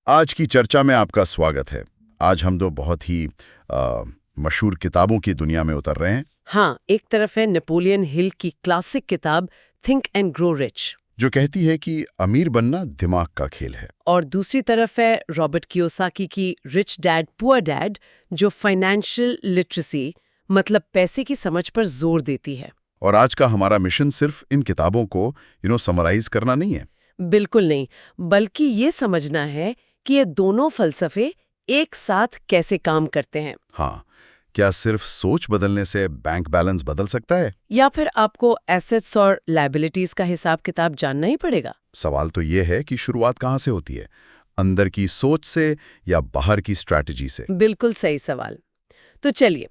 आज की चर्चा में आपका स्वागत है। आज हम दो बहुत ही मशहूर किताबों की दुनिया में उतर रहे हैं। हाँ, एक तरफ है नेपोलियन हिल की क्लासिक किताब थिंक एंड ग्रो रिच, जो कहती है कि अमीर बनना दिमाग का खेल है। और दूसरी तरफ है रॉबर्ट कियोसाकी की रिच डैड पुअर डैड, जो फाइनेंशियल लिटरेसी मतलब पैसे की समझ पर जोर देती है। और आज का हमारा मिशन सिर्फ इन किताबों को समराइज करना नहीं है। बिल्कुल नहीं, बल्कि ये समझना है कि ये दोनों फलसफे एक साथ कैसे काम करते हैं। हाँ, क्या सिर्फ सोच बदलने से बैंक बैलेंस बदल सकता है, या फिर आपको एसेट्स और लायबिलिटीज का हिसाब किताब जानना ही पड़ेगा? सवाल तो ये है कि शुरुआत कहाँ से होती है, अंदर की सोच से या बाहर की स्ट्रैटेजी से? बिल्कुल सही सवाल। तो चलिए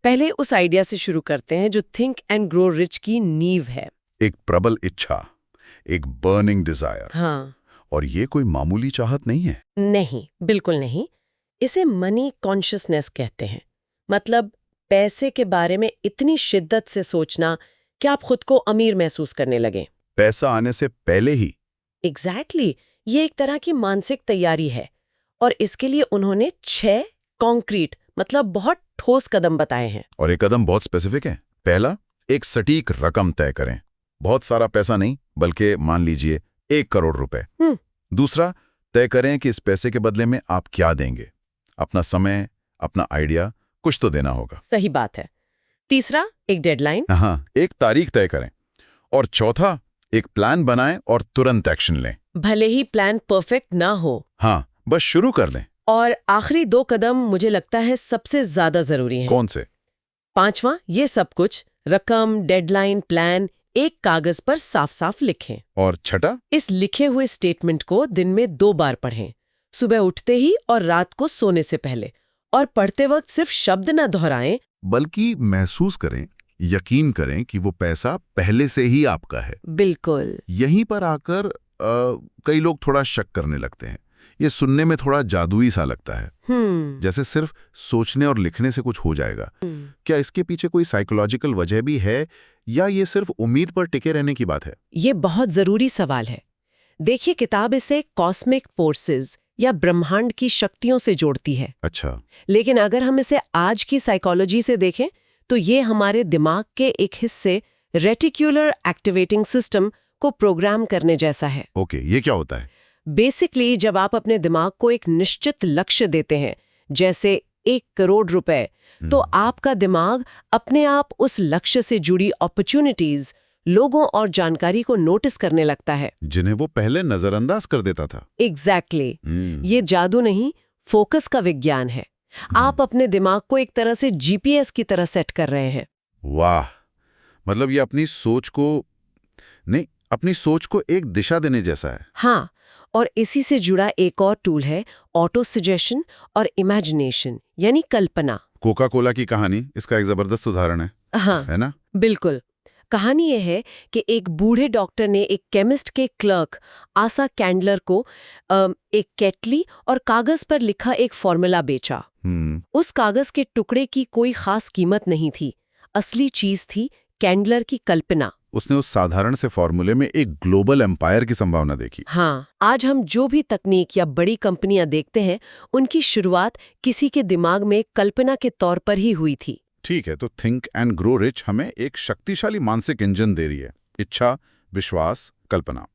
पहले उस आइडिया से शुरू करते हैं जो थिंक एंड ग्रो रिच की नींव है। एक प्रबल इच्छा, एक बर्निंग डिजायर। हाँ, और ये कोई मामूली चाहत नहीं है। नहीं, बिल्कुल नहीं। इसे मनी कॉन्शियसनेस कहते हैं। मतलब पैसे के बारे में इतनी शिद्दत से सोचना कि आप खुद को अमीर महसूस करने लगें। पैसा आने से पहले ही। एग्जैक्टली, ये एक तरह की मानसिक तैयारी है। और इसके लिए उन्होंने 6 कॉन्क्रीट मतलब बहुत ठोस कदम बताए हैं। और एक कदम बहुत स्पेसिफिक है। पहला, एक सटीक रकम तय करें। बहुत सारा पैसा नहीं, बल्कि मान लीजिए 1 करोड़ रुपए। दूसरा, तय करें कि इस पैसे के बदले में आप क्या देंगे। अपना समय, अपना आइडिया, कुछ तो देना होगा। सही बात है। तीसरा, एक डेडलाइन। हाँ, एक तारीख तय करें। और चौथा, एक प्लान बनाएं और तुरंत एक्शन लें। भले ही प्लान परफेक्ट ना हो। हाँ, बस शुरू कर दें। और आखिरी 2 कदम मुझे लगता है सबसे ज्यादा जरूरी हैं। कौन से? 5वां, ये सब कुछ रकम, डेडलाइन, प्लान एक कागज पर साफ साफ लिखें। और छठा? इस लिखे हुए स्टेटमेंट को दिन में 2 बार पढ़ें, सुबह उठते ही और रात को सोने से पहले। और पढ़ते वक्त सिर्फ शब्द न दोहराएं, बल्कि महसूस करें, यकीन करें कि वो पैसा पहले से ही आपका है। बिल्कुल। यहीं पर आकर कई लोग थोड़ा शक करने लगते हैं। ये सुनने में थोड़ा जादुई सा लगता है, जैसे सिर्फ सोचने और लिखने से कुछ हो जाएगा। क्या इसके पीछे कोई साइकोलॉजिकल वजह भी है, या ये सिर्फ उम्मीद पर टिके रहने की बात है? ये बहुत जरूरी सवाल है। देखिए, किताब इसे कॉस्मिक फोर्सेस या ब्रह्मांड की शक्तियों से जोड़ती है। अच्छा। लेकिन अगर हम इसे आज की साइकोलॉजी से देखें तो ये हमारे दिमाग के एक हिस्से रेटिक्युलर एक्टिवेटिंग सिस्टम को प्रोग्राम करने जैसा है। ओके, ये क्या होता है? बेसिकली जब आप अपने दिमाग को एक निश्चित लक्ष्य देते हैं, जैसे 1 करोड़ रुपए, तो आपका दिमाग अपने आप उस लक्ष्य से जुड़ी अपॉर्चुनिटीज, लोगों और जानकारी को नोटिस करने लगता है, जिन्हें वो पहले नजरअंदाज कर देता था। एग्जैक्टली। ये जादू नहीं, फोकस का विज्ञान है। आप अपने दिमाग को एक तरह से जीपीएस की तरह सेट कर रहे हैं। वाह, मतलब ये अपनी सोच को एक दिशा देने जैसा है। हाँ, और इसी से जुड़ा एक और टूल है ऑटो सजेशन और इमेजिनेशन, यानी कल्पना। कोका कोला की कहानी इसका एक जबरदस्त उदाहरण है। हाँ, है ना? बिल्कुल। कहानी यह है कि एक बूढ़े डॉक्टर ने एक केमिस्ट के क्लर्क आसा कैंडलर को एक केटली और कागज पर लिखा एक फॉर्मूला बेचा। उस कागज के टुकड़े की कोई खास कीमत नहीं थी। असली चीज थी कैंडलर की कल्पना। उसने उस साधारण से फॉर्मूले में एक ग्लोबल एम्पायर की संभावना देखी। हाँ, आज हम जो भी तकनीक या बड़ी कंपनियां देखते हैं, उनकी शुरुआत किसी के दिमाग में कल्पना के तौर पर ही हुई थी। ठीक है, तो थिंक एंड ग्रो रिच हमें एक शक्तिशाली मानसिक इंजन दे रही है। इच्छा, विश्वास, कल्पना।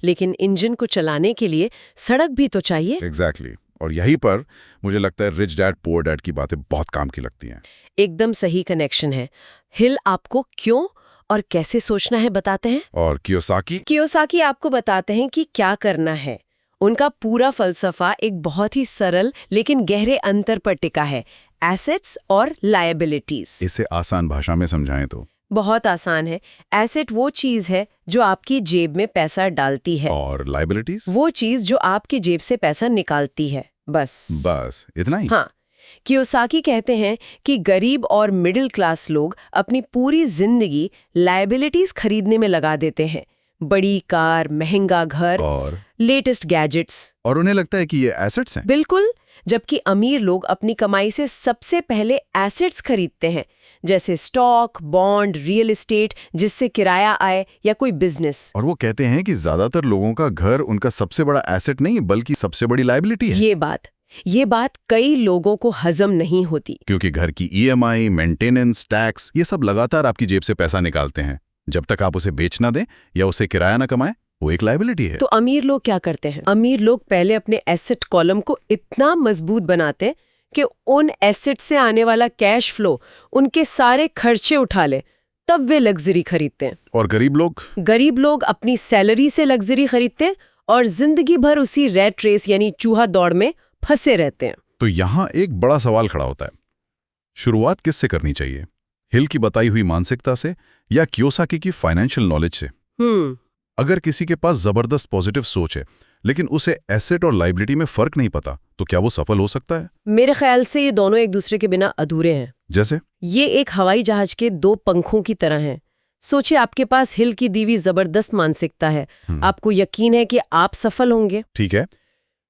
लेकिन इंजन को चलाने के लिए सड़क भी तो चाहिए। एग्जैक्टली। और यहीं पर मुझे लगता है रिच डैड पुअर डैड की बातें बहुत काम की लगती हैं। एकदम सही कनेक्शन है। हिल आपको क्यों और कैसे सोचना है बताते हैं, और कियोसाकी आपको बताते हैं कि क्या करना है। उनका पूरा फलसफा एक बहुत ही सरल लेकिन गहरे अंतर पर टिका है, एसेट्स और लायबिलिटीज। इसे आसान भाषा में समझाएं तो? बहुत आसान है। एसेट वो चीज है जो आपकी जेब में पैसा डालती है, और लायबिलिटीज वो चीज जो आपकी जेब से पैसा निकालती है। बस इतना ही? हाँ, कियोसाकी कहते हैं कि गरीब और मिडिल क्लास लोग अपनी पूरी जिंदगी लायबिलिटीज खरीदने में लगा देते हैं, बड़ी कार, महंगा घर, और लेटेस्ट गैजेट्स। और उन्हें लगता है कि ये एसेट्स हैं। बिल्कुल। जबकि अमीर लोग अपनी कमाई से सबसे पहले एसेट्स खरीदते हैं, जैसे स्टॉक, बॉन्ड, रियल एस्टेट, जिससे किराया आए, या कोई बिजनेस। और वो कहते हैं कि ज्यादातर लोगों का घर उनका सबसे बड़ा एसेट नहीं बल्कि सबसे बड़ी लायबिलिटी है। ये बात कई लोगों को हजम नहीं होती। क्योंकि घर की ईएमआई, मेंटेनेंस, टैक्स, ये सब लगातार आपकी जेब से पैसा निकालते हैं। जब तक आप उसे बेच ना दें या उसे किराया ना कमाएं, वो एक लायबिलिटी है। तो अमीर लोग क्या करते हैं? अमीर लोग पहले अपने एसेट कॉलम को इतना मजबूत बनाते हैं कि उन एसेट से आने वाला कैश फ्लो उनके सारे खर्चे उठा ले, तब वे लग्जरी खरीदते हैं। और गरीब लोग अपनी सैलरी से लग्जरी खरीदते हैं और जिंदगी भर उसी रैट रेस यानी चूहा दौड़ में फंसे रहते हैं। तो यहाँ एक बड़ा सवाल खड़ा होता है, शुरुआत किससे करनी चाहिए? हिल की बताई हुई मानसिकता से या कियोसाकी की फाइनेंशियल नॉलेज से? अगर किसी के पास जबरदस्त पॉजिटिव सोच है लेकिन उसे एसेट और लायबिलिटी में फर्क नहीं पता, तो क्या वो सफल हो सकता है? मेरे ख्याल से ये दोनों एक दूसरे के बिना अधूरे हैं। जैसे? ये एक हवाई जहाज के दो पंखों की तरह हैं। सोचिए, आपके पास हिल की दी हुई जबरदस्त मानसिकता है, आपको यकीन है कि आप सफल होंगे। ठीक है।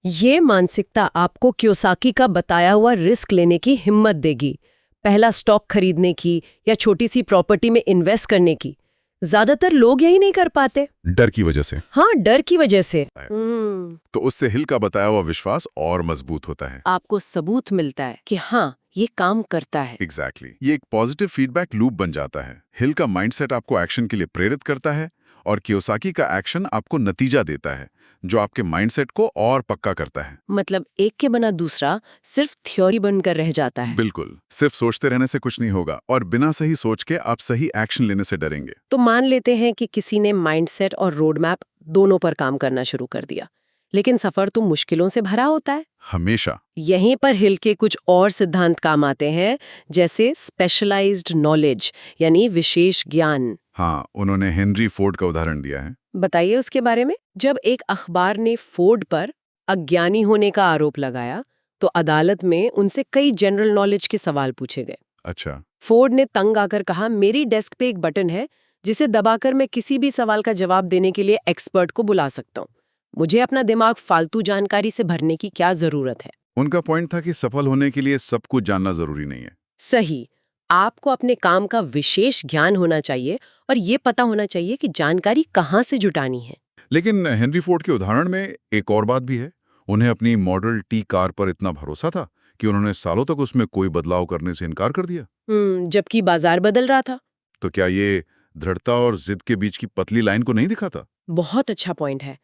ये मानसिकता आपको कियोसाकी का बताया हुआ रिस्क लेने की हिम्मत देगी, पहला स्टॉक खरीदने की या छोटी सी प्रॉपर्टी में इन्वेस्ट करने की। ज्यादातर लोग यही नहीं कर पाते। डर की वजह से। हाँ, डर की वजह से। तो उससे हिल का बताया हुआ विश्वास और मजबूत होता है। आपको सबूत मिलता है कि हाँ, ये काम करता है। एग्जैक्टली। ये एक पॉजिटिव फीडबैक लूप बन जाता है। हिल का माइंडसेट आपको एक्शन के लिए प्रेरित करता है और कियोसाकी का एक्शन आपको नतीजा देता है, जो आपके माइंडसेट को और पक्का करता है। मतलब एक के बना दूसरा सिर्फ थ्योरी बनकर रह जाता है। बिल्कुल। सिर्फ सोचते रहने से कुछ नहीं होगा और बिना सही सोच के आप सही एक्शन लेने से डरेंगे। तो मान लेते हैं कि किसी ने माइंडसेट और रोड मैप दोनों पर काम करना शुरू कर दिया, लेकिन सफर तो मुश्किलों से भरा होता है। हमेशा। यहीं पर हिल के कुछ और सिद्धांत काम आते हैं, जैसे स्पेशलाइज्ड नॉलेज यानी विशेष ज्ञान। हाँ, उन्होंने हेनरी फोर्ड का उदाहरण दिया है। बताइए उसके बारे में। जब एक अखबार ने फोर्ड पर अज्ञानी होने का आरोप लगाया, तो अदालत में उनसे कई जनरल नॉलेज के सवाल पूछे गए। अच्छा। फोर्ड ने तंग आकर कहा, मेरी डेस्क पे एक बटन है जिसे दबाकर मैं किसी भी सवाल का जवाब देने के लिए एक्सपर्ट को बुला सकता हूँ। मुझे अपना दिमाग फालतू जानकारी से भरने की क्या जरूरत है? उनका पॉइंट था कि सफल होने के लिए सब कुछ जानना जरूरी नहीं है। सही। आपको अपने काम का विशेष ज्ञान होना चाहिए और ये पता होना चाहिए कि जानकारी कहाँ से जुटानी है। लेकिन हेनरी फोर्ड के उदाहरण में एक और बात भी है। उन्हें अपनी मॉडल टी कार पर इतना भरोसा था कि उन्होंने सालों तक उसमें कोई बदलाव करने से इनकार कर दिया। जबकि बाजार बदल रहा था। तो क्या ये दृढ़ता और जिद के बीच की पतली लाइन को नहीं दिखाता? बहुत अच्छा पॉइंट है।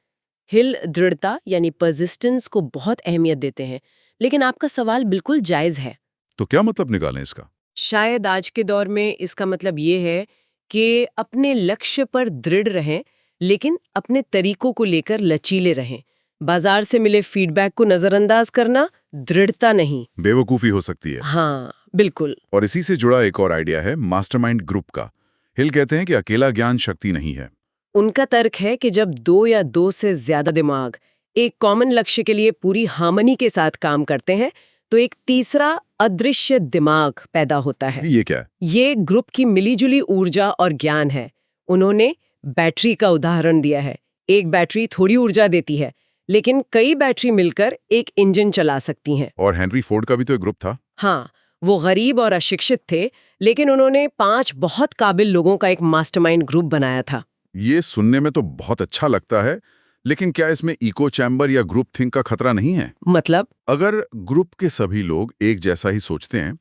हिल दृढ़ता यानी परसिस्टेंस को बहुत अहमियत देते हैं, लेकिन आपका सवाल बिल्कुल जायज है। तो क्या मतलब निकालें इसका? शायद आज के दौर में इसका मतलब ये है कि अपने लक्ष्य पर दृढ़ रहें, लेकिन अपने तरीकों को लेकर लचीले रहें। बाजार से मिले फीडबैक को नजरअंदाज करना दृढ़ता नहीं, बेवकूफी हो सकती है। हाँ बिल्कुल। और इसी से जुड़ा एक और आइडिया है मास्टरमाइंड ग्रुप का। हिल कहते हैं कि अकेला ज्ञान शक्ति नहीं है। उनका तर्क है कि जब दो या दो से ज्यादा दिमाग एक कॉमन लक्ष्य के लिए पूरी हार्मनी के साथ काम करते हैं, तो एक तीसरा अदृश्य दिमाग पैदा होता है। ये क्या है? ये ग्रुप की मिलीजुली ऊर्जा और ज्ञान है। उन्होंने बैटरी का उदाहरण दिया है। एक बैटरी थोड़ी ऊर्जा देती है, लेकिन कई बैटरी मिलकर एक इंजन चला सकती हैं। और हेनरी फोर्ड का भी तो एक ग्रुप था। हाँ, वो गरीब और अशिक्षित थे, लेकिन उन्होंने 5 बहुत काबिल लोगों का एक मास्टरमाइंड ग्रुप बनाया था। ये सुनने में तो बहुत अच्छा लगता है, लेकिन क्या इसमें इको चैम्बर या ग्रुप थिंक का खतरा नहीं है? मतलब? अगर ग्रुप के सभी लोग एक जैसा ही सोचते हैं,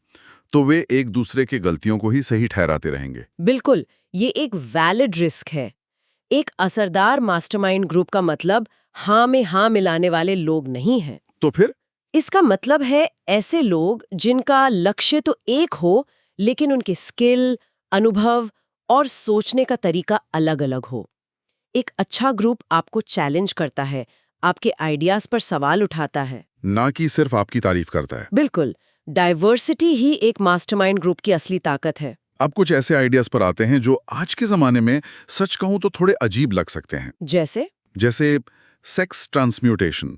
तो वे एक दूसरे के गलतियों को ही सही ठहराते रहेंगे। बिल्कुल, ये एक वैलिड रिस्क है। एक असरदार मास्टरमाइंड ग्रुप का मतलब हाँ में हाँ मिलाने वाले लोग नहीं हैं। तो फिर? इसका मतलब है ऐसे लोग जिनका लक्ष्य तो एक हो, लेकिन उनके स्किल, अनुभव और सोचने का तरीका अलग-अलग हो। एक अच्छा ग्रुप आपको चैलेंज करता है, आपके आइडियाज पर सवाल उठाता है, ना कि सिर्फ आपकी तारीफ करता है। बिल्कुल। डाइवर्सिटी ही एक मास्टरमाइंड ग्रुप की असली ताकत है। अब कुछ ऐसे आइडियाज पर आते हैं जो आज के जमाने में सच कहूं तो थोड़े अजीब लग सकते हैं। जैसे सेक्स ट्रांसम्यूटेशन।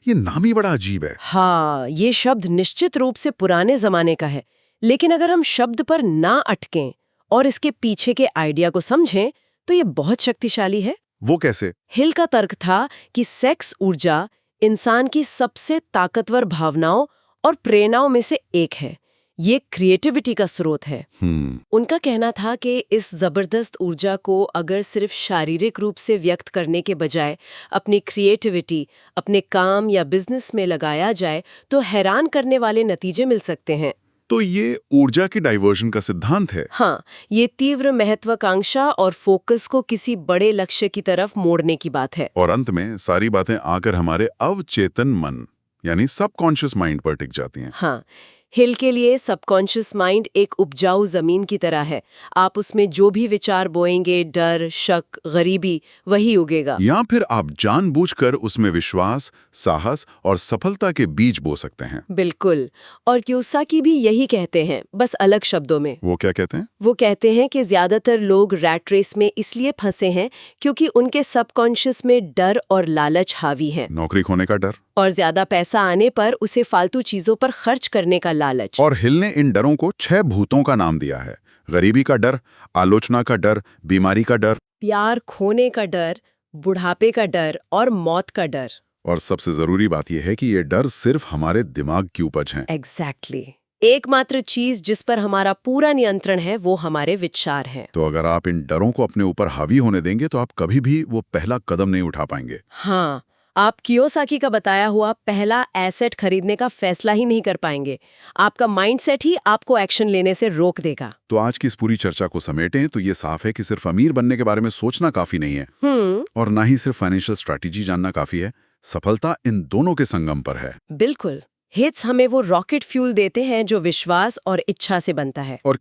ये नाम ही बड़ा अजीब है। हाँ, ये शब्द निश्चित रूप से पुराने जमाने का है, लेकिन अगर हम शब्द पर ना अटकें और इसके पीछे के आइडिया को समझें, तो ये बहुत शक्तिशाली है। वो कैसे? हिल का तर्क था कि सेक्स ऊर्जा इंसान की सबसे ताकतवर भावनाओं और प्रेरणाओं में से एक है। ये क्रिएटिविटी का स्रोत है। उनका कहना था कि इस जबरदस्त ऊर्जा को अगर सिर्फ शारीरिक रूप से व्यक्त करने के बजाय अपनी क्रिएटिविटी, अपने काम या बिजनेस में लगाया जाए तो हैरान करने वाले नतीजे मिल सकते हैं। तो ये ऊर्जा की डाइवर्जन का सिद्धांत है। हाँ, ये तीव्र महत्वाकांक्षा और फोकस को किसी बड़े लक्ष्य की तरफ मोड़ने की बात है। और अंत में सारी बातें आकर हमारे अवचेतन मन यानी सबकॉन्शियस माइंड पर टिक जाती हैं। हाँ, हिल के लिए सबकॉन्शियस माइंड एक उपजाऊ जमीन की तरह है। आप उसमें जो भी विचार बोएंगे, डर, शक, गरीबी, वही उगेगा। या फिर आप जानबूझकर उसमें विश्वास, साहस और सफलता के बीज बो सकते हैं। बिल्कुल। और कियोसाकी भी यही कहते हैं, बस अलग शब्दों में। वो क्या कहते हैं? वो कहते हैं कि ज्यादातर लोग रैट रेस में इसलिए फंसे हैं क्योंकि उनके सबकॉन्शियस में डर और लालच हावी है। नौकरी खोने का डर और ज्यादा पैसा आने पर उसे फालतू चीजों पर खर्च करने का लालच। और हिल ने इन डरों को 6 भूतों का नाम दिया है। गरीबी का डर, आलोचना का डर, बीमारी का डर, प्यार खोने का डर, बुढ़ापे का डर और मौत का डर। और सबसे जरूरी बात यह है कि ये डर सिर्फ हमारे दिमाग की उपज है। एग्जैक्टली। एकमात्र चीज जिस पर हमारा पूरा नियंत्रण है वो हमारे विचार हैं। तो अगर आप इन डरों को अपने ऊपर हावी होने देंगे तो आप कभी भी वो पहला कदम नहीं उठा पाएंगे। हाँ, आप कियोसाकी का बताया हुआ पहला एसेट खरीदने का फैसला ही नहीं कर पाएंगे। आपका माइंडसेट ही आपको एक्शन लेने से रोक देगा। तो आज की इस पूरी चर्चा को समेटें तो ये साफ है कि सिर्फ अमीर बनने के बारे में सोचना काफी नहीं है और ना ही सिर्फ फाइनेंशियल स्ट्रैटेजी जानना काफी है। सफलता इन दोनों के संगम पर है। बिल्कुल। हिट्स हमें वो रॉकेट फ्यूल देते हैं जो विश्वास और इच्छा से बनता है। और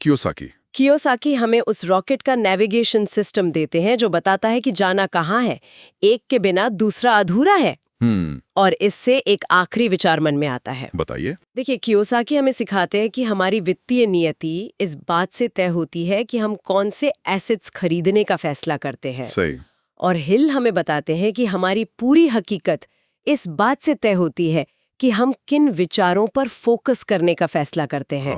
कियोसाकी हमें उस रॉकेट का नेविगेशन सिस्टम देते हैं जो बताता है कि जाना कहाँ है। एक के बिना दूसरा अधूरा है। और इससे एक आखिरी विचार मन में आता है। बताइए। देखिए, कियोसाकी हमें सिखाते हैं कि हमारी वित्तीय नियति इस बात से तय होती है कि हम कौन से एसेट्स खरीदने का फैसला करते हैं। सही। और हिल हमें बताते हैं कि हमारी पूरी हकीकत इस बात से तय होती है कि हम किन विचारों पर फोकस करने का फैसला करते हैं।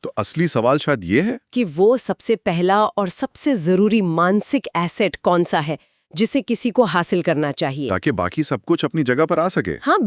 तो असली सवाल शायद ये है कि वो सबसे पहला और सबसे जरूरी मानसिक एसेट कौन सा है जिसे किसी को हासिल करना चाहिए, ताकि बाकी सब कुछ अपनी जगह पर आ सके। हाँ,